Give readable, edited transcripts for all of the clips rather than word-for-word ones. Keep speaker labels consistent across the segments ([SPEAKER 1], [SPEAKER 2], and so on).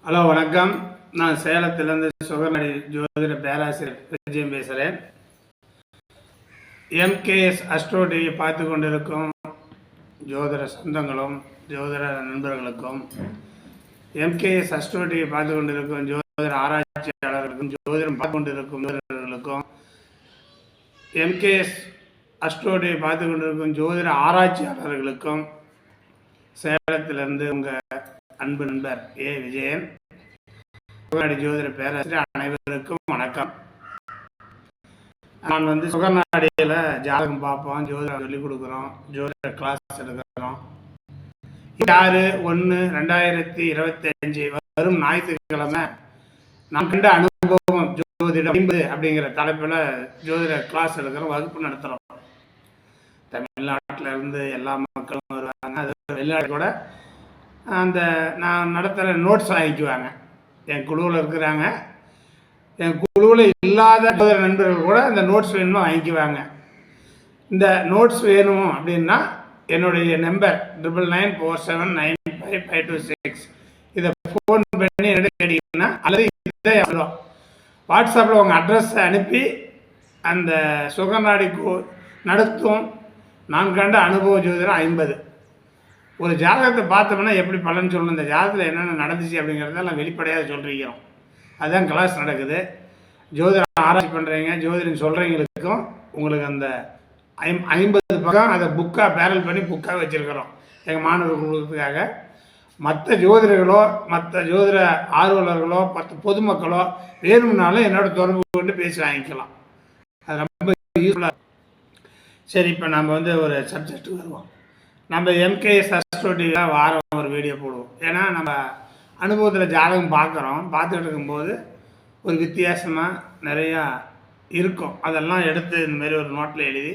[SPEAKER 1] Hello வணக்கம். நான் சேலத்திலேருந்து சுகநடி ஜோதிட பேராசிரியர் விஜயம் பேசுகிறேன். எம்கேஎஸ் அஸ்ட்ரோ டிவி பார்த்து கொண்டிருக்கும் ஜோதிட சொந்தங்களும் ஜோதிட நண்பர்களுக்கும், எம்கேஎஸ் அஸ்ட்ரோ டிவி பார்த்து கொண்டிருக்கும் ஜோதிட ஆராய்ச்சியாளர்களுக்கும், ஜோதிடம் பார்த்து கொண்டிருக்கும் ஜோதிடர்களுக்கும், எம்கேஎஸ் அஸ்ட்ரோ டிவி பார்த்து கொண்டிருக்கும் ஜோதிட ஆராய்ச்சியாளர்களுக்கும் சேலத்திலிருந்து உங்கள் அன்பு நண்பர் விஜயன், சுகநாடி ஜோதிட பேராசிரியர். அனைவருக்கும் வணக்கம். நான் சுகநாடியில் ஜாதகம் பார்ப்போம், ஜோதிடம் சொல்லிக் கொடுக்குறோம், ஜோதிட கிளாஸ் எடுக்கிறோம். 6/1/2025 வரும் ஞாயிற்றுக்கிழமை நான் கண்ட அனுபவம் ஜோதிடம் அப்படிங்கிற தலைப்பில் ஜோதிட கிளாஸ் எடுக்கிறோம், வகுப்பு நடத்துகிறோம். தமிழ்நாட்டில் இருந்து எல்லா மக்களும் வருவாங்க. அது வெளிநாடு கூட அந்த நான் நடத்துகிற நோட்ஸ் வாங்கிக்குவாங்க. என் குழுவில் இருக்கிறாங்க, என் குழுவில் இல்லாத நண்பர்கள் கூட இந்த நோட்ஸ் வேணுமோ வாங்கிக்குவாங்க. இந்த நோட்ஸ் வேணும் அப்படின்னா என்னுடைய நம்பர் 9994795526 இதை ஃபோன் பண்ணி என்ன கேட்டீங்கன்னா, அல்லது இதை வாட்ஸ்அப்பில் உங்கள் அட்ரஸை அனுப்பி அந்த சுகநாடி நடத்தும் நான் கண்ட அனுபவ ஜோதிடம் 50. ஒரு ஜாதகத்தை பார்த்தோம்னா எப்படி பலன் சொல்லணும், இந்த ஜாதகத்தில் என்னென்ன நடந்துச்சு அப்படிங்கிறதெல்லாம் வெளிப்படையாக சொல்லிக்கிறோம். அதுதான் கிளாஸ் நடக்குது. ஜோதிடம் ஆராய்ச்சி பண்ணுறீங்க, ஜோதிடம் சொல்கிறவங்களுக்கும் உங்களுக்கு அந்த 50 பக்கம் அதை புக்காக பேரல் பண்ணி புக்காக வச்சுருக்கிறோம் எங்கள் மாணவர்கள் கொடுக்கறதுக்காக. மற்ற ஜோதிடர்களோ மற்ற ஜோதிட ஆர்வலர்களோ மற்ற பொதுமக்களோ வேணும்னாலும் என்னோட தொடர்பு கொண்டு பேசி வாங்கிக்கலாம். அது ரொம்ப யூஸ்ஃபுல்லாக. சரி, இப்போ நம்ம ஒரு சப்ஜெக்ட் வருவோம். நம்ம எம்கேஎஸ் அஸ்ட்ரோ டிவியில் வாரம் ஒரு வீடியோ போடுவோம். ஏன்னா நம்ம அனுபவத்தில் ஜாதகம் பார்த்துக்கிட்டு இருக்கும்போது ஒரு வித்தியாசமாக நிறையா இருக்கும். அதெல்லாம் எடுத்து இந்தமாரி ஒரு நோட்டில் எழுதி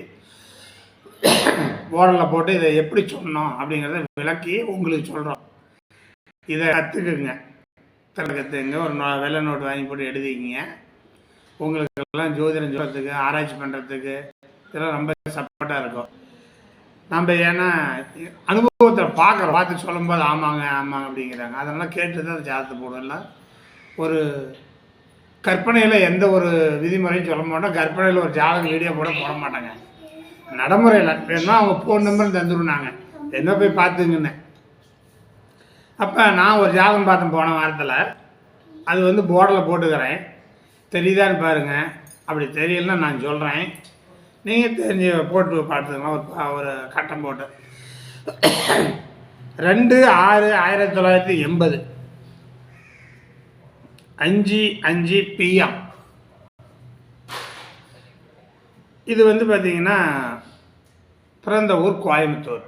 [SPEAKER 1] போர்டில் போட்டு இதை எப்படி சொன்னோம் அப்படிங்கிறத விளக்கி உங்களுக்கு சொல்கிறோம். இதை கற்றுக்குங்க, கற்றுக்குங்க. ஒரு வெள்ளை நோட்டு வாங்கி போட்டு எழுதிக்கிங்க. உங்களுக்கெல்லாம் ஜோதிடம் சொல்கிறதுக்கு, ஆராய்ச்சி பண்ணுறதுக்கு இதெல்லாம் ரொம்ப சப்போர்ட்டாக இருக்கும். நம்ம ஏன்னா அனுபவத்தை பார்த்து சொல்லும்போது ஆமாங்க அப்படிங்கிறாங்க. அதெல்லாம் கேட்டு தான் ஜாதகத்தை போடலாம். ஒரு கற்பனையில் எந்த ஒரு விதிமுறையும் சொல்ல மாட்டோம். கற்பனையில் ஒரு ஜாதகம் வீடியோ போட மாட்டாங்க. நடைமுறையில் வேணும்னா அவங்க ஃபோன் நம்பர் தந்துருந்தாங்க, என்ன போய் பார்த்துங்கன்னு. அப்போ நான் ஒரு ஜாதகம் பார்த்தேன் போன வாரத்தில். அது போர்டில் போட்டுக்கிறேன், தெரியுதான்னு பாருங்கள். அப்படி தெரியலன்னா நான் சொல்கிறேன், நீங்கள் தெரிஞ்சு போட்டு பார்த்துக்கலாம். ஒரு கட்டம் போட்டு 2/6/1980 5:05 PM. இது பார்த்தீங்கன்னா பிறந்த ஊர் கோயம்புத்தூர்.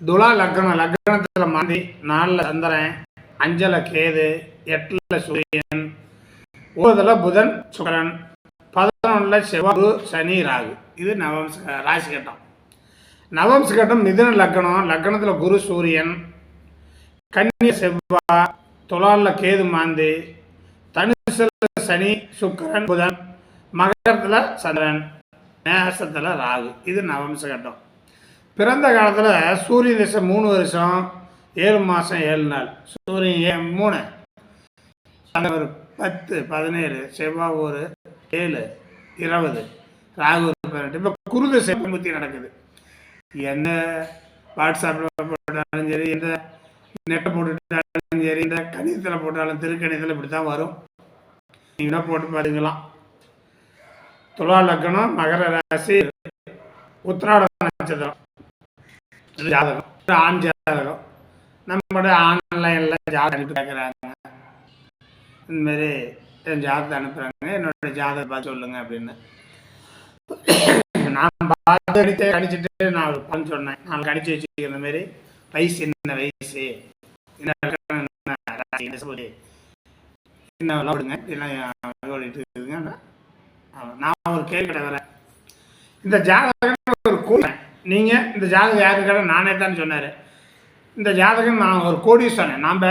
[SPEAKER 1] துலா லக்னம், லக்னத்தில் மாந்தி, 4 சந்திரன், 5 கேது, 8 சூரியன், 9 புதன் சுக்கிரன், 11 செவ்வாய் சனி ராகு. இது நவம்ச ராசி கட்டம். நவம்ச கட்டம் மிதுன லக்னம், லக்னத்தில் குரு சூரியன், கன்னி செவ்வாய், துலாலில் கேது மாந்தி, தனுசில் சனி சுக்கிரன் புதன், மகரத்தில் சந்திரன், மேசத்தில் ராகு. இது நவம்ச கட்டம். பிறந்த காலத்தில் சூரிய திசை 3 வருஷம் 7 மாதம் 7 நாள். சூரியன் 3, ஒரு 10 17, செவ்வாய் ஒரு 7 20, ராகு 18. இப்போ குருதிசை முத்தி நடக்குது. எந்த வாட்ஸ்அப்பில் போட்டாலும் சரி, எந்த நெட்டை போட்டுட்டாலும் சரி, இந்த கணிதத்தில் போட்டாலும் திருக்கணிதத்தில் இப்படி தான் வரும். நீங்கள் போட்டு பார்த்துக்கலாம். துலா லக்னம், மகர ராசி, உத்திராட நட்சத்திரம். ஜாதகம் ஆண் ஜாதகம். நம்மளோட ஆன்லைனில் ஜாதகம் அனுப்பி கேட்குறாங்க, இந்தமாரி என் ஜாதகத்தை அனுப்புகிறாங்க, என்னோட ஜாதகத்தை பார்த்து சொல்லுங்க அப்படின்னு. நான் பார்த்து கணிச்சிட்டு நான் ஒரு பலன் சொன்னேன். நான் கணிச்சு வச்சுக்கிற மாரி வயசு என்ன வயசு என்ன சொல்லி என்ன விளாடுங்க ஓடிட்டு இருக்குதுங்க. நான் ஒரு கேள்வி வரேன். இந்த ஜாதகம் ஒரு கோடி, நீங்கள் இந்த ஜாதகம் யாருக்கு கேட்ட நானே தான் சொன்னார். இந்த ஜாதகம் நான் ஒரு கோடீஸ்வரன். நாம்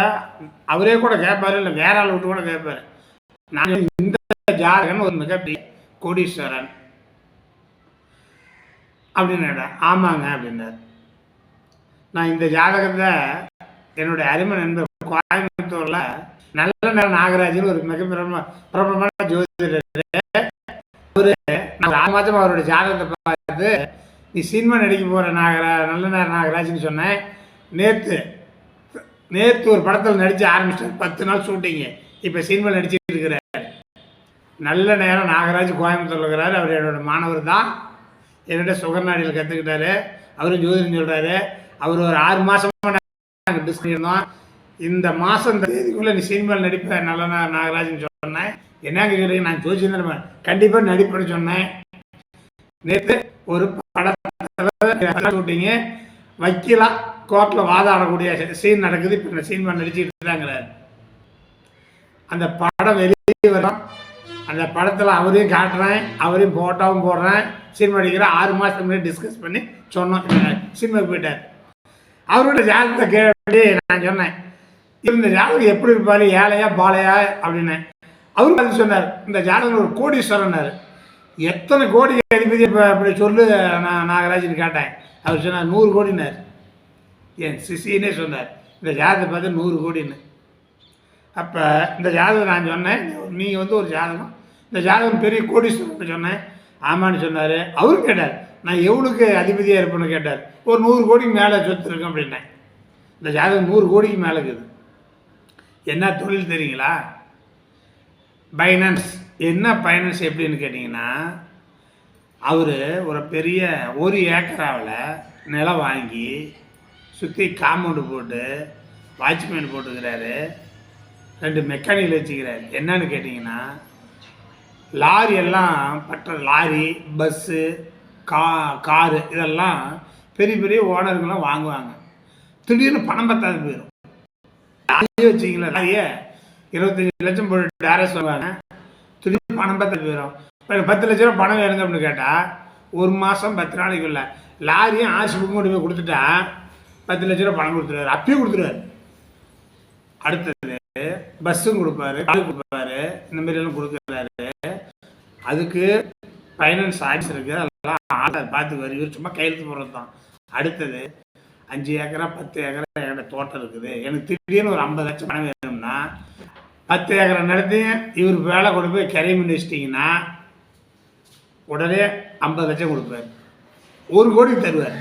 [SPEAKER 1] அவரே கூட கேட்பாரு, இல்லை வேற ஆள் விட்டு கூட கேட்பாரு. நான் இந்த ஜாதகம் ஒரு மிகப்பெரிய கோடீஸ்வரன் அப்படின்னு. ஆமாங்க அப்படின்னார். நான் இந்த ஜாதகத்தை என்னுடைய அருமை நண்பர் கோயம்புத்தூர்ல நல்ல நேரம் நாகராஜன் ஒரு மிக பிரபலமான ஜோதிடர். அவரு நான் 6 மாதம் அவருடைய ஜாதகத்தை பார்த்து நீ சினிமா நடிக்க போற நல்ல நேரம் நாகராஜ்னு சொன்னேன். நேற்று ஒரு படத்தில் நடிச்சு ஆரம்பிச்சிட்டார். 10 நாள் ஷூட்டிங்கு. இப்போ சினிமா நடிச்சுட்டு இருக்கிறார். நல்ல நேரம் நாகராஜ் கோயம்புத்தூர்ல இருக்கிறாரு. அவர் என்னோட மாணவர் தான். என்கிட்ட சுகர்நாடியில் கற்றுக்கிட்டாரு. அவரும் ஜோதிடம் சொல்கிறாரு. அவர் ஒரு 6 மாதமாக நாங்கள் டிஸ்கஸ் பண்ணியிருந்தோம். இந்த மாதம் இந்த தேதிக்குள்ளே நீ சினிமாவில் நடிப்ப நல்ல நாகராஜ்னு சொன்னேன். என்னங்க சொல்றீங்க? நான் ஜோதிடம் கண்டிப்பாக நடிப்பேன்னு சொன்னேன். நேற்று ஒரு படத்தில் ஷூட்டிங்கு வக்கீலாக கோர்ட்டில் வாதாடக்கூடிய சீன் நடக்குது. இப்போ இந்த சினிமா நடிச்சுட்டு தாங்கிறார். அந்த படம் வெளியே வரும். அந்த படத்தில் அவரையும் காட்டுறேன், அவரையும் ஃபோட்டோவும் போடுறேன். சினிமா நடிக்கிற 6 மாதத்துக்கு முன்னாடி டிஸ்கஸ் பண்ணி சொன்னோம். சினிமாவுக்கு போயிட்டார். அவரோட ஜாதகத்தை கேட்டு நான் சொன்னேன், இந்த ஜாதகம் எப்படி இருப்பார், ஏழையா பாலையா அப்படின்னு. அவரும் அது சொன்னார், இந்த ஜாதகம் ஒரு கோடீஸ்வரன்னார். எத்தனை கோடி அதிபதி அப்படி சொல்லு நான் நாகராஜன் கேட்டேன். அவர் சொன்னார் 100 கோடினார். என் சிசினே சொன்னார் இந்த ஜாதகத்தை பார்த்து 100 கோடின்னு. அப்போ இந்த ஜாதகம் நான் சொன்னேன், நீங்கள் ஒரு ஜாதகம், இந்த ஜாதகம் பெரிய கோடீஸ்வரன் சொன்னேன். ஆமான்னு சொன்னார். அவரும் கேட்டார், நான் எவ்வளோக்கு அதிபதியாக இருப்பேன்னு கேட்டார். ஒரு 100 கோடிக்கு மேலே சொத்து இருக்கேன் அப்படின்னேன். இந்த ஜாதகம் 100 கோடிக்கு மேலே இருக்குது. என்ன தொழில் தெரியுங்களா? பைனான்ஸ். என்ன பைனான்ஸ் எப்படின்னு கேட்டிங்கன்னா, அவர் ஒரு பெரிய 1 ஏக்கராவில் நிலம் வாங்கி சுற்றி காம்பவுண்டு போட்டு வாட்ச்மேன் போட்டுக்கிறாரு. 2 மெக்கானிக்கல் வச்சுக்கிறாரு. என்னன்னு கேட்டிங்கன்னா, லாரி எல்லாம் லாரி, பஸ்ஸு, காரு இதெல்லாம் பெரிய பெரிய ஓனர்கள்லாம் வாங்குவாங்க. திடீர்னு பணம் பத்தாது போயிடும். லாரியே வச்சிங்களா, லாரியே 25 லட்சம் போட்டு டேரஸ் வாங்குவாங்க. திடீர்னு பணம் பத்தாது போயிடும். இப்போ 10 லட்ச ரூபா பணம் வேணுங்க அப்படின்னு கேட்டால் 1 மாதம் 10 நாளைக்குள்ள லாரியும் ஆர்சி புக்கும் கொண்டு போய் கொடுத்துட்டா 10 லட்ச ரூபா பணம் கொடுத்துருவாரு. அப்பயும் கொடுத்துருவாரு. அடுத்தது பஸ்ஸும் கொடுப்பாரு, கால் கொடுப்பாரு, இந்த மாதிரி எல்லாம் கொடுக்குறாரு. அதுக்கு ஃபைனான்ஸ் ஆஃபீஸ் இருக்குது. அதெல்லாம் ஆர்டர் பார்த்துக்குவார். இவர் சும்மா கையெழுத்து போடுறது தான். அடுத்தது 5 ஏக்கரா 10 ஏக்கரா என்கிட்ட தோட்டம் இருக்குது. எனக்கு திடீர்னு ஒரு 50 லட்சம் பணம் வேணும்னா 10 ஏக்கரை நடத்தி இவர் வேலை கொண்டு போய் கரை பண்ணி வச்சிட்டிங்கன்னா உடனே 50 லட்சம் கொடுப்பார். 1 கோடி தருவார்.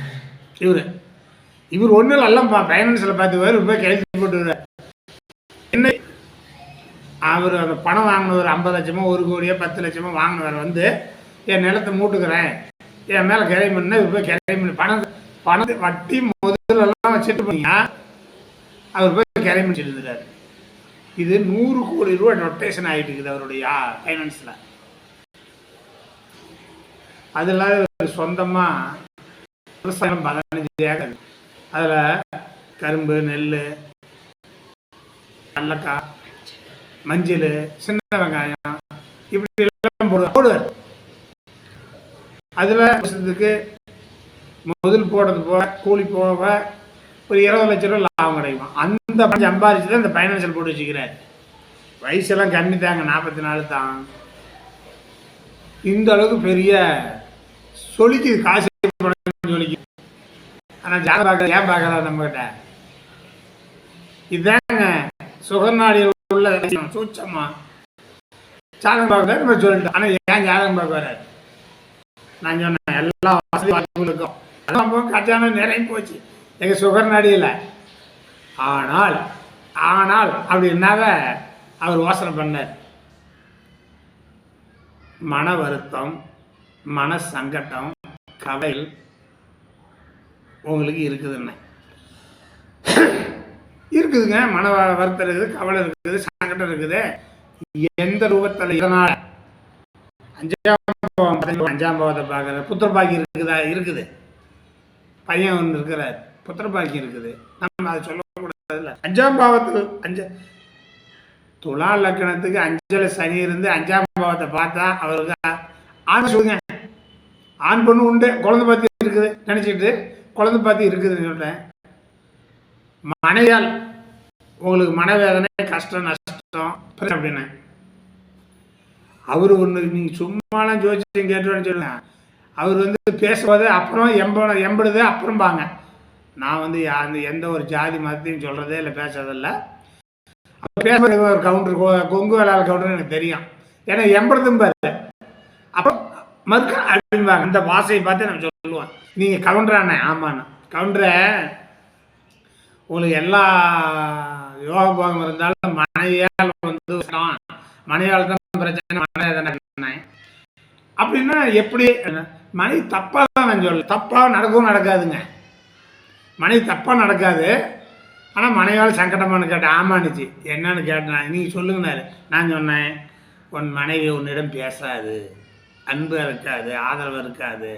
[SPEAKER 1] இவர் ஒன்றும் எல்லாம் ஃபைனான்ஸில் பார்த்துக்குவார். இவர் போய் கையெழுத்து போட்டுருவார். என்ன அவர் அந்த பணம் வாங்கினவர் 50 லட்சமோ 1 கோடியோ 10 லட்சமோ வாங்கினவர் என் நிலத்தை மூட்டுக்கிறேன், என் மேலே கிரை பண்ண இவர் போய் கிரை பண்ணி பணத்தை வட்டி முதலெல்லாம் வச்சுட்டு போனீங்கன்னா அவர் போய் கிரை பண்ணி எழுதுறாரு. இது 100 கோடி ரூபா ரொட்டேஷன் ஆகிட்டு இருக்குது அவருடைய ஃபைனான்ஸில். அது இல்லாத சொந்தமாக விவசாயம் 15 ஏக்கர். அதில் கரும்பு, நெல், கடலக்காய், மஞ்சள், சின்ன வெங்காயம் இப்படி எல்லாம் போடுவார். அதில் வருஷத்துக்கு முதல் போடுறது போக கூலி போக ஒரு 20 லட்ச ரூபா லாபம் கிடைக்கும். அந்த பணம் சம்பாரிச்சு தான் இந்த ஃபைனான்சியல் போட்டு வச்சுக்கிறார். வயசெல்லாம் கம்மி தாங்க, 44 தான். இந்த அளவுக்கு பெரிய சொல்லிக்கு காசு சொல்லிக்கு. ஆனால் ஜாதகம் பார்க்கறது ஏன் பார்க்கலாம் நம்மகிட்ட? இதுதாங்க சுகர்நாடியில் உள்ள சூச்சமா. ஜாதகம் பார்க்கறது நம்ம சொல்லிட்டோம். ஆனால் ஏன் ஜாதகம் பார்க்க வராது? நான் சொன்னேன் எல்லா வசதி வாய்ப்புகளுக்கும் அதான் கட்டான நிறைய போச்சு எங்கள் சுகர்நாடியில். ஆனால் அப்படின்னாத அவர் யோசனை பண்ணார். மன வருத்தம், மன சங்கடம், கவலை உங்களுக்கு இருக்குதுன்னு இருக்குதுங்க. மன வருத்தம் இருக்குது, கவலை இருக்குது, சங்கடம் இருக்குது. எந்த ரூபத்தில் இதனால் 5ஆம் பாவத்தை பார்க்குற புத்திரபாக்கி இருக்குது. பையன் ஒன்று இருக்கிறார், புத்திரபாக்கி இருக்குது. நம்ம அதை சொல்லக்கூடாது. இல்லை 5ஆம் பாவத்தில் துலா லக்கணத்துக்கு 5ல் சனி இருந்து 5ஆம் பாவத்தை பார்த்தா அவருக்கு ஆண் சொல்லுங்க, ஆண் பொண்ணு உண்டு, குழந்தை பாத்தி இருக்குது நினச்சிக்கிட்டு குழந்தை பாத்தி இருக்குதுன்னு சொல்லிட்டேன். மனையால் உங்களுக்கு மனவேதனை, கஷ்டம், நஷ்டம் அப்படின்னு அவர் ஒன்று நீங்கள் சும்மாலாம் ஜோசியம் கேட்டுன்னு சொல்லுங்க. அவர் பேசுவது அப்புறம் எம்படுது அப்புறம்பாங்க. நான் எந்த ஒரு ஜாதி மதத்தையும் சொல்கிறதே இல்லை, பேசுறதில்ல. பேசுறது ஒரு கவுண்டர் கொங்கு வேளாளர் கவுண்டர் எனக்கு தெரியும். ஏன்னா எம்பளதும் பாரு அப்போ மறுக்க அப்படின்பாங்க. இந்த வாசையை பார்த்து நம்ம சொல்லுவோம், நீங்கள் கவுண்டரானே. ஆமாண்ணா கவுண்டரை. உங்களுக்கு எல்லா யோக போகம் இருந்தாலும் மனைவியால் வந்து மனைவியால் தான் பிரச்சனை, மனைவி தானே அப்படின்னா எப்படி? மனைவி தப்பாக தான் நான் சொல்ல, தப்பாக நடக்கவும் நடக்காதுங்க. மனைவி தப்பாக நடக்காது. ஆனால் மனைவியால் சங்கடமானு கேட்டேன். ஆமானுச்சு. என்னன்னு கேட்டேன், நீங்கள் சொல்லுங்கனாரு. நான் சொன்னேன், உன் மனைவி உன்னிடம் பேசாது, அன்பு இருக்காது, ஆதரவு இருக்காது,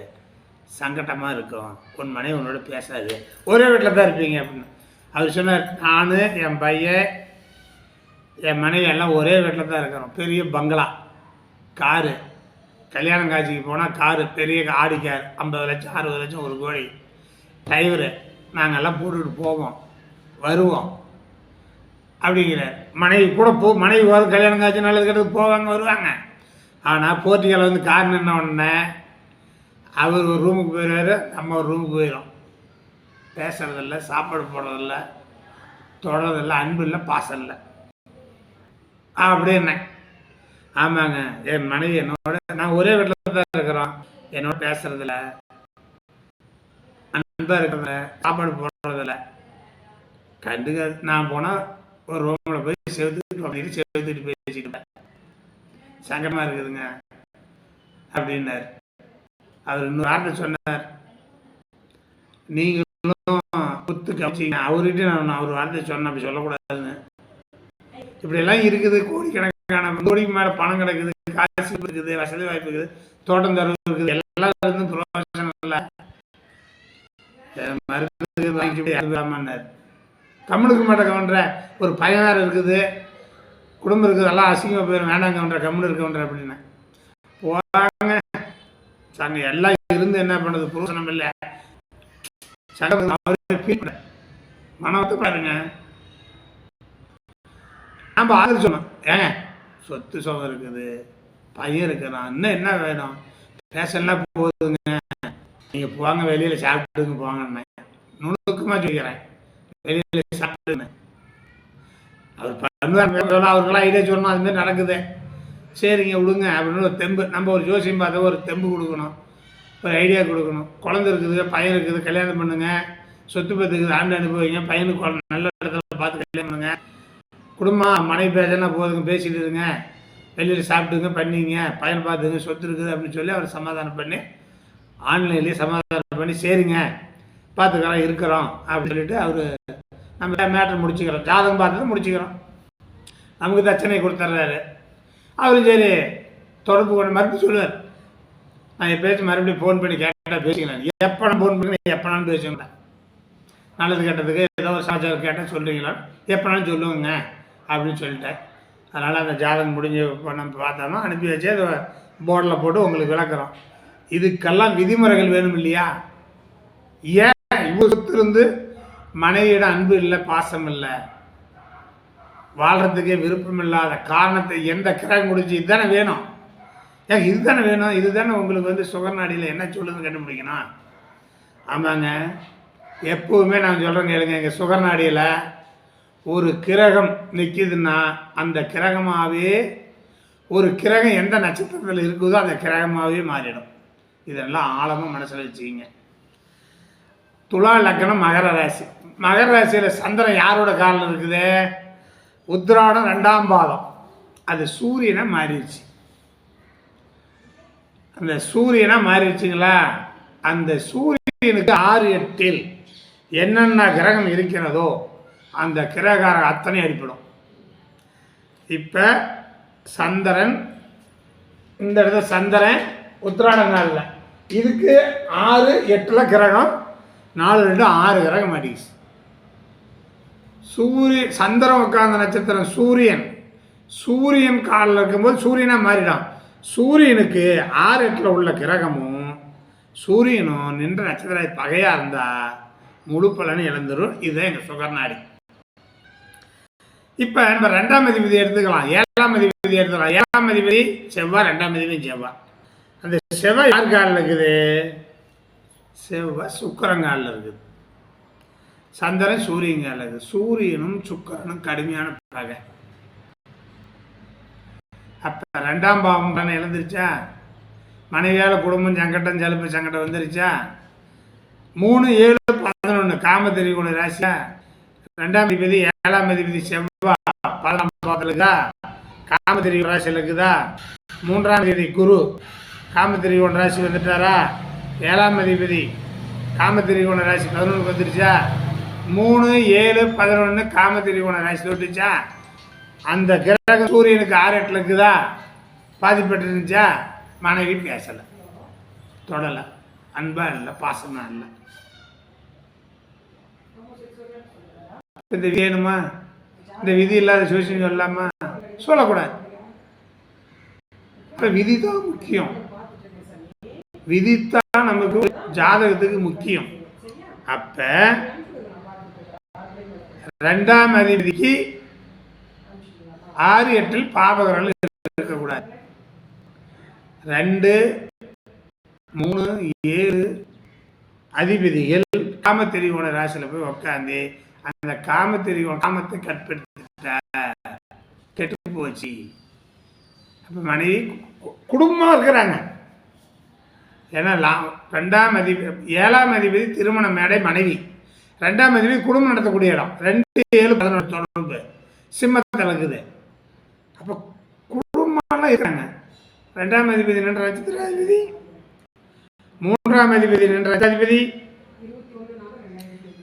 [SPEAKER 1] சங்கடமாக இருக்கும். உன் மனைவி உன்னோட பேசாது, ஒரே வீட்டில் தான் இருப்பீங்க அப்படின்னு. அவர் சொன்னார், நான் என் பையன் என் மனைவி எல்லாம் ஒரே வீட்டில் தான் இருக்கிறோம். பெரிய பங்களா, காரு, கல்யாணம் காட்சிக்கு போனால் காரு, பெரிய ஆடி கார், 50 லட்சம் 60 லட்சம் 1 கோடி, டிரைவரு, நாங்கள்லாம் போட்டுக்கிட்டு போவோம் வருவோம் அப்படிங்கிறார். மனைவி கூட மனைவி வரும், கல்யாணம் காட்சி நல்லது கெட்டது போவாங்க வருவாங்க. ஆனால் போர்ட்டிகளில் வந்து கார் நின்ன உடனே அவர் ஒரு ரூமுக்கு போயிடுவார், நம்ம ஒரு ரூமுக்கு போயிடும். பேசுறதில்ல, சாப்பாடு போடுறதில்ல, தொடரதில்லை, அன்பு இல்லை, பாசம் இல்லை அப்படின்னு. ஆமாங்க, என் மனைவி என்னோட, நான் ஒரே வீட்டில் தான் இருக்கிறோம், என்னோட பேசுறதில்ல, அன்பாக இருக்கிறதில்ல, சாப்பாடு போடுறதில்ல, கண்டுக்காது. நான் போனால் ஒரு ரூமில் போய் செவுத்துட்டு பேசிட்டு சங்கடமாக இருக்குதுங்க அப்படின்னார். அவர் இன்னொரு வார்த்தை சொன்னார், நீங்களும் குத்து கவனிச்சிங்க. அவர்கிட்ட நான் அவர் வார்த்தை சொன்னேன், அப்படி சொல்லக்கூடாதுன்னு. இப்படியெல்லாம் இருக்குது, கோடிக்கணக்கான கோடிக்கு மேலே பணம் கிடக்குது, காசு இருக்குது, வசதி வாய்ப்பு இருக்குது, தோட்டம் தரவு இருக்குது, எல்லாம் இருந்து பிரயோஜனம் இல்லை. மருந்து வாங்கிட்டு கம்முனுக்கு மாட்ட கவுண்டர, ஒரு பையனார் இருக்குது, குடும்பம் இருக்குது, எல்லாம் அசிங்கமாக போயிடும், வேண்டாம் கவுண்டர, கம்முனு இருக்கவுண்டர் அப்படின்னு போவாங்க. சங்க எல்லாம் இருந்து என்ன பண்ணுறது, புரோசனம் இல்லை. சங்கம் மனத்தை பாருங்க. நம்ம ஆதரவு சொன்னோம், ஏங்க சொத்து சோகம் இருக்குது, பையன் இருக்கிறான், இன்னும் என்ன வேணும், பேசலாம் போகுதுங்க, நீங்கள் போவாங்க வெளியில் சாப்பிட்டுங்க போவாங்கன்னு நுணுக்கமாக சொல்லிக்கிறேன். வெளியில் சாப்பிட்டுன்னு அவர் பண்ணுவார், அவருக்கெல்லாம் ஐடியா சொல்லணும், அதுமாதிரி நடக்குது. சரிங்க விடுங்க அப்படின்னு ஒரு தெம்பு, நம்ம ஒரு ஜோசியம் பார்த்து ஒரு தெம்பு கொடுக்கணும், ஒரு ஐடியா கொடுக்கணும். குழந்தை இருக்குது, பையன் இருக்குது, கல்யாணம் பண்ணுங்க, சொத்து பத்துக்குது, ஆண்டு அனுபவிங்க, பையனுக்கு நல்ல இடத்துல பார்த்து கல்யாணம் பண்ணுங்க, குடும்பம் மனைவி பேசினா போதுங்க, பேசிட்டு இருங்க, வெளியில் சாப்பிட்டுங்க பண்ணிங்க, பையனை பார்த்துங்க, சொத்து இருக்குது அப்படின்னு சொல்லி அவர் சமாதானம் பண்ணி, ஆன்லைன்லேயே சமாதானம் பண்ணி, சரிங்க பார்த்துக்கலாம் இருக்கிறோம் அப்படின்னு சொல்லிட்டு அவர் நம்ம மேட்ரு முடிச்சுக்கிறோம், ஜாதகம் பார்த்து முடிச்சுக்கிறோம். நமக்கு தட்சணை கொடுத்துட்றாரு. அவரும் சரி தொடர்பு கொண்டு மறுபடியும் சொல்லுவார், நான் எப்போயாச்சும் மறுபடியும் ஃபோன் பண்ணி கேட்டால் பேசிக்கலாம், எப்போ நான் ஃபோன் பண்ணி எப்போனாலும் பேசுங்களேன், நல்லது கேட்டதுக்கு ஏதோ ஒரு சமாச்சாரம் கேட்டால் சொல்கிறீங்களா, எப்போனாலும் சொல்லுவோங்க அப்படின்னு சொல்லிட்டேன். அதனால் அந்த ஜாதகம் முடிஞ்சு நம்ம பார்த்தோம்னா அனுப்பி வச்சு அதை போர்டில் போட்டு உங்களுக்கு விளக்குறோம். இதுக்கெல்லாம் விதிமுறைகள் வேணும் இல்லையா? ஏன் இவ்வளோ சொத்து இருந்து மனைவியிடம் அன்பு இல்லை, பாசம் இல்லை, வாழ்கிறதுக்கே விருப்பம் இல்லாத காரணத்தை எந்த கிரகம் முடிச்சு இதுதானே வேணும், ஏன் இதுதானே வேணும், இதுதானே உங்களுக்கு வந்து சுகர்நாடியில் என்ன சொல்லுதுன்னு கண்டுபிடிக்கணும். ஆமாங்க, எப்போவுமே நான் சொல்கிறேங்க கேளுங்க, எங்கள் சுகர்நாடியில் ஒரு கிரகம் நிற்கிதுன்னா அந்த கிரகமாகவே ஒரு கிரகம் எந்த நட்சத்திரத்தில் இருக்குதோ அந்த கிரகமாகவே மாறிடும். இதெல்லாம் ஆழமாக மனசில் வச்சுக்கிங்க. துலா லக்னம் மகர ராசி, மகர ராசியில் சந்திரன் யாரோட காலில் இருக்குது? உத்திராடம் 2ஆம் பாதம், அது சூரியனை மாறிடுச்சு. அந்த சூரியனை மாறிடுச்சுங்களா? அந்த சூரியனுக்கு 6 8 என்னென்ன கிரகம் இருக்கிறதோ அந்த கிரகாரம் அத்தனை அடிப்படும். இப்போ சந்திரன் இந்த இடத்துல சந்திரன் உத்திராடங்காலில் இதுக்கு 6 8 கிரகம், 4 2 6 கிரகம் அடிக்குது. சந்திரன் உட்கார்ந்த நட்சத்திரம் சூரியன், சூரியன் காலில் இருக்கும்போது சூரியனாக மாறிடும். சூரியனுக்கு 6 8 உள்ள கிரகமும் சூரியனும் நின்ற நட்சத்திர பகையாக இருந்தால் முழு பலனை இழந்துடும். இதுதான் எங்கள் சுகர்நாடி. இப்போ நம்ம 2ஆம் அதிபதி எடுத்துக்கலாம், 7ஆம் அதிபதி எடுத்துக்கலாம். 7ஆம் அதிபதி செவ்வாய், 2ஆம் அதிபதி செவ்வாய். அந்த செவ்வாய் யார் காலில் இருக்குது? செவ்வாய் சுக்கிரங்காலில் இருக்குது. சந்திரன் சூரியன் காலில் இருக்குது. சூரியனும் சுக்கிரனும் கடுமையான பகை. அப்போ ரெண்டாம் பாவம் தானே இழந்துருச்சா, மனைவியால் குடும்பம் சங்கடம் சலுப்பு சங்கடம் வந்துருச்சா. 3, 7, 11 காமத்திரிகோண ராசியா. ரெண்டாம் அதிபதி 7ஆம் அதிபதி செவ்வாய் 11ஆம் பாவத்தில் இருக்குதா, காமத்திரிகோண ராசியில் இருக்குதா. 3ஆம் தேதி குரு காமத்திரிகோண ராசி வந்துட்டாரா. 7ஆம் அதிபதி காமத்திரிகோண ராசி 11க்கு வந்துருச்சா. 3, 7, 11 காமத்திரிகோண ராசி தொட்டுச்சா. அந்த கிரகம் சூரியனுக்கு 6, 8 இருக்குதா, பாதிப்பட்டு இருந்துச்சா. மனைவி பேசலை, தொடலை, அன்பா இல்லை, பாசமா இல்லை. இந்த வேணுமா, இந்த விதி இல்லாத சோசியம் சொல்லாமா, சொல்லக்கூடாது. இப்போ விதி தான் முக்கியம், விதித்தான் நமக்கு ஜாதகத்துக்கு முக்கியம். அப்ப 2ஆம் அதிபதிக்கு 6, 8 பாவகர்கள் இருக்கக்கூடாது. 2, 3, 7 அதிபதிகள் காமத்திரிகோண ராசியில் போய் உட்காந்து அந்த காமத்தை கட்படுத்த கெட்டு போச்சு. அப்போ மனைவி குடும்பமாக இருக்கிறாங்க. ஏன்னா 2ஆம் அதிபதி 7ஆம் அதிபதி திருமண மேடை மனைவி, 2ஆம் அதிபதி குடும்பம் நடத்தக்கூடிய இடம். 2, 7, 11 தொடர்பு சிம்மத்தில் இருக்குது. அப்போ குடும்பம்லாம் இருக்காங்க. 2ஆம் அதிபதி நின்ற நட்சத்திராதிபதி, 3ஆம் அதிபதி நின்ற நட்சத்திராதிபதி,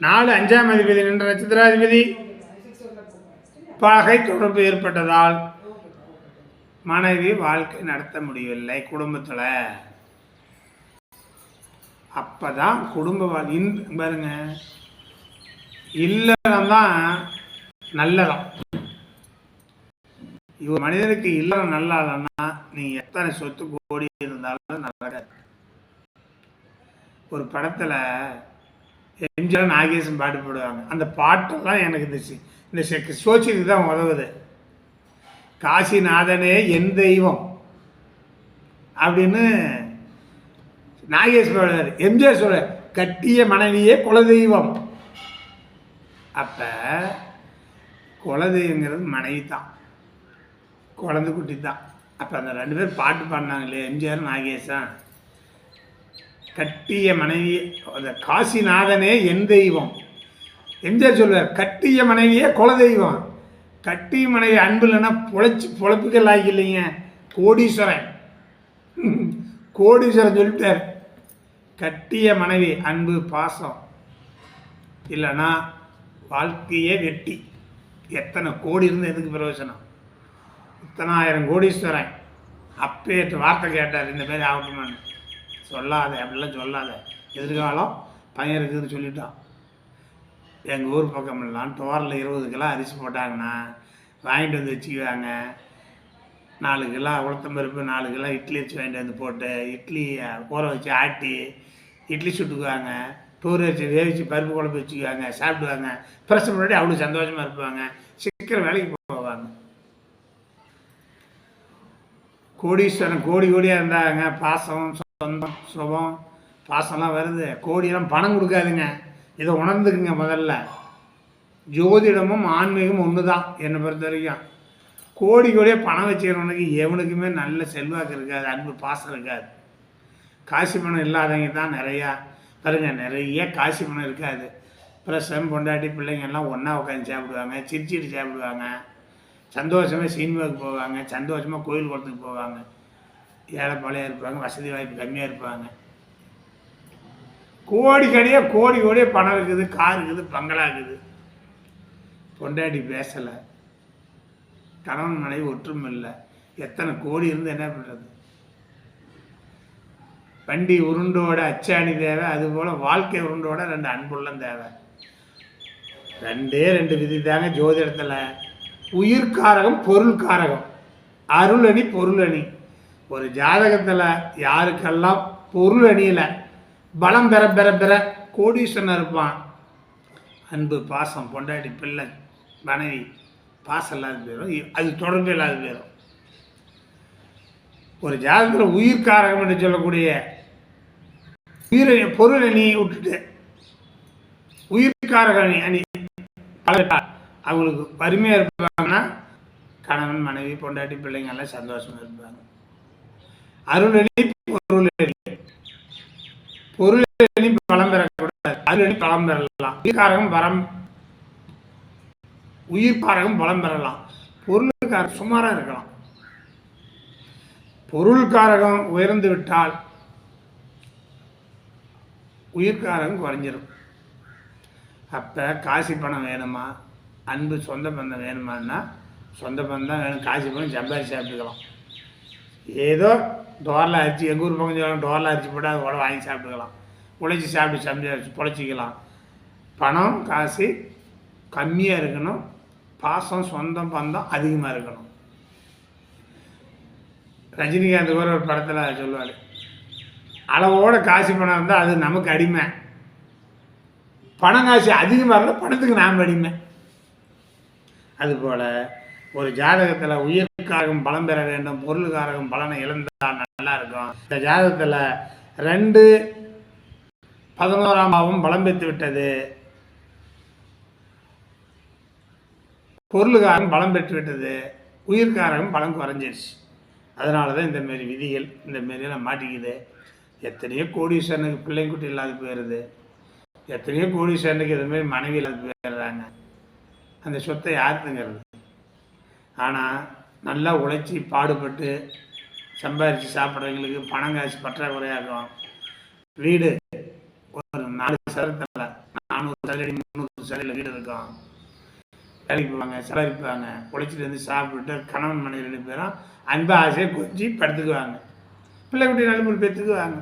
[SPEAKER 1] 4, 5ஆம் அதிபதி நின்ற நட்சத்திராதிபதி பகை தொடர்பு ஏற்பட்டதால் மனைவி வாழ்க்கை நடத்த முடியவில்லை குடும்பத்தில். அப்பதான் குடும்ப பாருங்க, இல்லறம் தான் நல்லதான். இவர் மனிதனுக்கு இல்லறம் நல்லா இல்லைன்னா நீ எத்தனை சொத்து கோடி இருந்தாலும் நல்ல. ஒரு படத்துல எம்ஜிஆர் நாகேசன் பாட்டு போடுவாங்க. அந்த பாட்டெல்லாம் எனக்கு இந்த சோசியத்துக்கு தான் உதவுது. காசிநாதனே என் தெய்வம் அப்படின்னு நாகேஷ் சொல்றாரு. எம்ஜிஆர் சொல்ற கட்டிய மனைவியே குலதெய்வம். அப்ப குலதெய்வங்கிறது மனைவி தான், குழந்தை குட்டி தான். அப்ப அந்த 2 பேர் பாட்டு பாடினாங்களே எம்ஜிஆர் நாகேஷன், கட்டிய மனைவி அந்த காசிநாதனே என் தெய்வம். எம்ஜிஆர் சொல்வார் கட்டிய மனைவியே குலதெய்வம். கட்டிய மனைவி அன்பு இல்லைன்னா பொழப்புகள் ஆகி இல்லைங்க. கோடீஸ்வரன் சொல்லிட்டார். கட்டிய மனைவி அன்பு பாசம் இல்லைன்னா வாழ்க்கையே வெட்டி. எத்தனை கோடி இருந்து எதுக்கு பிரயோஜனம். இத்தனை ஆயிரம் கோடீஸ்வரன் அப்பேற்ற வார்த்தை கேட்டார், இந்த பேர் ஆகட்டுமான்னு. சொல்லாத, அப்படிலாம் சொல்லாத, எதிர்காலம் பையன் இருக்குதுன்னு சொல்லிட்டான். எங்கள் ஊர் பக்கம் எல்லாம் டோரில் 20 கிலோ அரிசி போட்டாங்கன்னா வாங்கிட்டு வந்து வச்சுக்குவாங்க. 4 கிலோ உளுத்தம் பருப்பு, 4 கிலோ இட்லி வச்சு வாங்கிட்டு வந்து போட்டு இட்லி ஊற வச்சு ஆட்டி இட்லி சுட்டுக்குவாங்க. டூர் வச்சு வேவிச்சு பருப்பு குழம்பு வச்சுக்குவாங்க, சாப்பிடுவாங்க. பிரச்சனை முன்னாடி அவ்வளோ சந்தோஷமாக இருப்பாங்க. சீக்கிரம் வேலைக்கு போவாங்க. கோடீஸ்வரன் கோடியாக இருந்தாங்க. பாசம், சொந்தம், சுபம், பாசம்லாம் வருது. கோடியெல்லாம் பணம் கொடுக்காதுங்க. இதை உணர்ந்துக்குங்க. முதல்ல ஜோதிடமும் ஆன்மீகமும் ஒன்று தான் என்னை பொறுத்த வரைக்கும். கோடியாக பணம் வச்சுக்கிறவனுக்கு எவனுக்குமே நல்ல செல்வாக்கு இருக்காது, அன்பு பாசம் இருக்காது. காசு பணம் இல்லாதவங்க தான் நிறையா பாருங்க, நிறைய காசு பணம் இருக்காது. பிரசம் பொண்டாட்டி பிள்ளைங்க எல்லாம் ஒன்றா உட்காந்து சாப்பிடுவாங்க, சிரிச்சிட்டு சாப்பிடுவாங்க, சந்தோஷமாக சினிமாவுக்கு போவாங்க, சந்தோஷமாக கோயில் குளத்துக்கு போவாங்க. ஏழைப்பாளையாக இருப்பாங்க, வசதி வாய்ப்பு கம்மியாக இருப்பாங்க. கோடியாக பணம் இருக்குது, கார் இருக்குது, பங்களா இருக்குது. பொண்டாட்டி பேசலை, கணவன் மனைவி ஒற்றுமை இல்லை. எத்தனை கோடி இருந்து என்ன பண்ணுறது. வண்டி உருண்டோட அச்சாணி தேவை, அதுபோல் வாழ்க்கை உருண்டோட 2 அன்புள்ளம் தேவை. 2 விதி தாங்க ஜோதிடத்தில். உயிர்காரகம், பொருள்காரகம். அருளணி, பொருளணி. ஒரு ஜாதகத்தில் யாருக்கெல்லாம் பொருள் அணியில் பலம் பெற பெற பெற கோடீஸ்வரன் இருப்பான். அன்பு பாசம் பொண்டாட்டி பிள்ளை மனைவி பாசம் இல்லாத போயிடும், அது தொடர்பு இல்லாத போயிடும். ஒரு ஜாதகத்தில் உயிர்காரகம் என்று சொல்லக்கூடிய பொருள் அணியை விட்டுட்டு உயிர்காரக அணி அவங்களுக்கு வறுமையாக இருப்பாங்கன்னா கணவன் மனைவி பொண்டாட்டி பிள்ளைங்க எல்லாம் சந்தோஷமாக இருப்பாங்க. அருளெளி பொருளெளி, பொருளெளி பலம் பெறக்கூடாது, அருளெளி பலம் பெறலாம். உயிர்காரகம் பலம் பெறலாம், பொருளுக்காரகம் சுமாராக இருக்கலாம். பொருள்காரகம் உயர்ந்து விட்டால் உயிர்காரகம் குறைஞ்சிடும். அப்போ காசி பணம் வேணுமா, அன்பு சொந்த பந்தம் வேணுமான்னா சொந்த பந்தம் வேணும். காசி பணம் சம்பாதிச்சு சாப்பிட்டுக்கலாம். ஏதோ டோரில் அரிசி, எங்கள் ஊர் பக்கம் சொல்லுவாங்க, டோரில் அரிசி போட்டு அதை கூட வாங்கி சாப்பிட்டுக்கலாம். உழைச்சி சாப்பிட்டு சமைச்சு பொழைச்சிக்கலாம். பணம் காசு கம்மியாக இருக்கணும், பாசம் சொந்தம் பந்தம் அதிகமாக இருக்கணும். ரஜினிகாந்த் கூட ஒரு படத்தில் சொல்லுவார், அளவோட காசு பணம் இருந்தால் அது நமக்கு அடிமை, பணம் காசு அதிகமாக இருந்தால் பணத்துக்கு நாம் அடிமை. அதுபோல் ஒரு ஜாதகத்தில் உயிர்காரகம் பலம் பெற வேண்டும், பொருள்காரகம் பலனை இழந்தால் நல்லா இருக்கும். இந்த ஜாதகத்தில் 2-11ஆம் பாவம் பலம் பெற்று விட்டது, பொருள்காரகம் பலம் பெற்று விட்டது, உயிர்காரகம் பலம் குறைஞ்சிருச்சு. அதனால தான் இந்தமாரி விதிகள் இந்தமாரியெல்லாம் மாட்டிக்குது. எத்தனையோ கோடீஸ்வரனுக்கு பிள்ளைங்குட்டி இல்லாத போயிடுது, எத்தனையோ கோடீஸ்வரனுக்கு இதுமாரி மனைவி இல்லாத போயிடுறாங்க. அந்த சொத்தை யாருக்குங்கிறது? ஆனால் நல்லா உழைச்சி பாடுபட்டு சம்பாதிச்சு சாப்பிட்றவங்களுக்கு பணம் காசு பற்றாக்குறையாகும். வீடு ஒரு 4 சதுரத்தில் 400 சதுரடி 300 சதுரடியில் வீடு இருக்கும். வேலைக்கு போவாங்க, சம்பாதிப்பாங்க, உழைச்சிட்டு வந்து சாப்பிட்டு கணவன் மனைவி 2 பேரும் அன்பு ஆசையை கொஞ்சி படுத்துக்குவாங்க, பிள்ளைக்குட்டி நல்ல பெற்றுக்குவாங்க.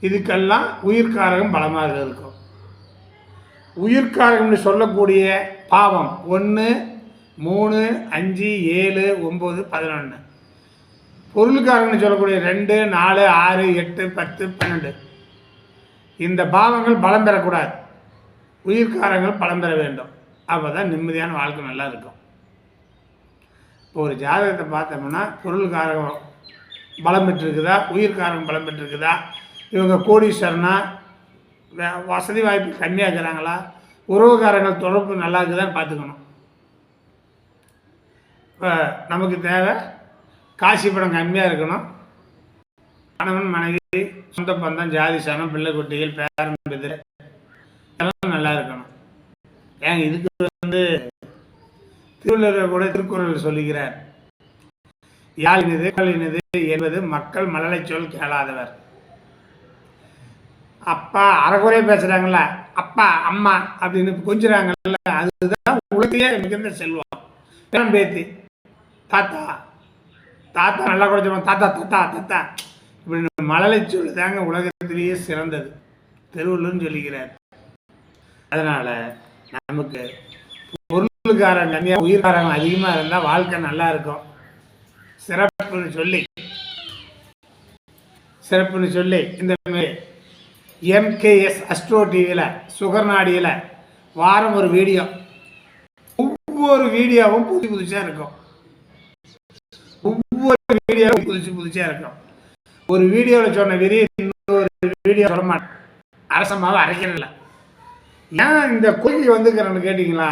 [SPEAKER 1] இதுக்கெல்லாம் உயிர்காரகம் பலமாக இருக்கும். உயிர்காரகம்னு சொல்லக்கூடிய பாவம் 1, 3, 5, 7, 9, 11. பொருளுக்காரங்கன்னு சொல்லக்கூடிய 2, 4, 6, 8, 10, 12. இந்த பாவங்கள் பலம் பெறக்கூடாது, உயிர்காரங்கள் பலம் பெற வேண்டும். அப்போ தான் நிம்மதியான வாழ்க்கை நல்லா இருக்கும். இப்போ ஒரு ஜாதகத்தை பார்த்தோம்னா பொருள்காரகம் பலம் பெற்றிருக்குதா, உயிர்காரகம் பலம் பெற்றிருக்குதா, இவங்க கோடீஸ்வரனா, வசதி வாய்ப்பு கம்மியாக இருக்கிறாங்களா, உறவுக்காரங்கள் தொடர்பு நல்லா இருக்குதான்னு பார்த்துக்கணும். இப்போ நமக்கு தேவை காசி பணம் கம்மியாக இருக்கணும், கணவன் மனைவி சொந்த பந்தம் ஜாதி சனம் பிள்ளை குட்டிகள் பேரன் பெதிர் எல்லாம் நல்லா இருக்கணும். ஏங்க இதுக்கு திருவள்ளுவர் கூட திருக்குறள் சொல்லுகிறார், யாழினது இனது என்பது மக்கள் மழலை சொல் கேளாதவர். அப்பா அறகுறைய பேசுகிறாங்கள, அப்பா அம்மா அப்படின்னு கொஞ்சிறாங்கல்ல, அதுதான் உலகையே மிகுந்த செல்வம். பேரம் பேத்தி தாத்தா தாத்தா நல்லா கூட சொல்லுவாங்க, தாத்தா தாத்தா தாத்தா இப்படின்னு மழலை சொல் தாங்க உலகத்திலேயே சிறந்தது, திருவள்ளுவர்னு சொல்லிக்கிறார். அதனால் நமக்கு பொருளுக்காரன் கம்மியாக உயிர்காரங்க அதிகமாக இருந்தால் வாழ்க்கை நல்லா இருக்கும். சிறப்புன்னு சொல்லி இந்த எம்கேஎஸ் அஸ்ட்ரோ டிவியில் சுகர் நாடியில் வாரம் ஒரு வீடியோ, ஒவ்வொரு வீடியோவும் புதுசாக இருக்கும், ஒவ்வொரு வீடியோவும் புதுசாக இருக்கும். ஒரு வீடியோவில் சொன்ன விதி இன்னொரு வீடியோ சொல்ல மாட்டேன், அரசமாவை அரைக்கிறதில்ல. ஏன் இந்த கொள்கை வந்துக்கிறேன்னு கேட்டிங்களா,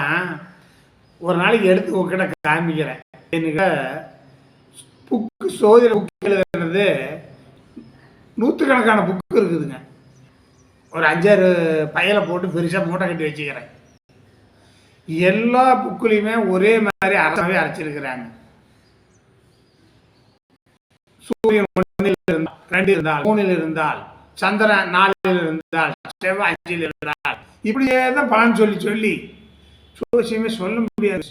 [SPEAKER 1] ஒரு நாளைக்கு எடுத்து உங்ககிட்ட காமிக்கிறேன். எனக்கு புக்கு சோதனை புக்கு எழுதுறது 100கணக்கான புக்கு இருக்குதுங்க. ஒரு 5-6 பையலை போட்டு பெருசாக மூட்டை கட்டி வச்சுக்கிறேன். எல்லா புக்குலையுமே ஒரே மாதிரி அரசாவே அரைச்சிருக்கிறாங்க. சூரியன் 1 இருந்தால் 2 இருந்தால் 3 இருந்தால், சந்திரன் 4 இருந்தால், செவ்வாய் 5 இருந்தால், இப்படியே தான் பலன் சொல்லி ஜோசியமே சொல்ல முடியாது.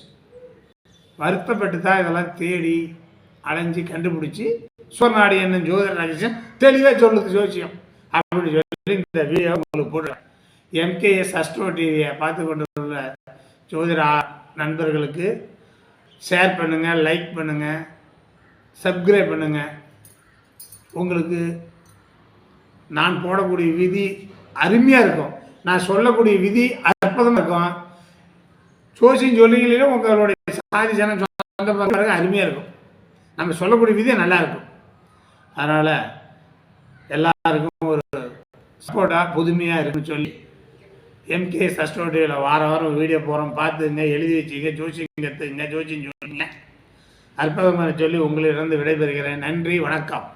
[SPEAKER 1] வருத்தப்பட்டு தான் இதெல்லாம் தேடி அலைஞ்சி கண்டுபிடிச்சி சுவர்நாடி என்ன ஜோதிட ரகசியம் தெளிவாக சொல்லுது ஜோசியம் அப்படின்னு சொல்லி இந்த வீடியோ உங்களுக்கு போடுறேன். எம்கேஎஸ் அஸ்ட்ரோ டிவியை பார்த்து கொண்டு உள்ள ஜோதிட நண்பர்களுக்கு ஷேர் பண்ணுங்கள், லைக் பண்ணுங்கள், சப்ஸ்கிரைப் பண்ணுங்கள். உங்களுக்கு நான் போடக்கூடிய விதி அருமையாக இருக்கும், நான் சொல்லக்கூடிய விதி அற்புதமாக இருக்கும். ஜோசியம் சொல்லிங்களே உங்களுடைய சாதி ஜனம் சொந்த பிறகு அருமையாக இருக்கும், நம்ம சொல்லக்கூடிய விதி நல்லா இருக்கும். அதனால் எல்லாருக்கும் ஒரு சப்போர்ட்டாக புதுமையாக இருக்குன்னு சொல்லி எம்கேஎஸ் அஸ்ட்ரோ டிவியில் வாரம் வீடியோ போகிறோம், பார்த்துங்க, எழுதி வச்சுங்க, ஜோசியம் கற்றுங்க, ஜோசியம் சொல்லுங்க. அற்புதமாக சொல்லி உங்களிடம் விடைபெறுகிறேன். நன்றி, வணக்கம்.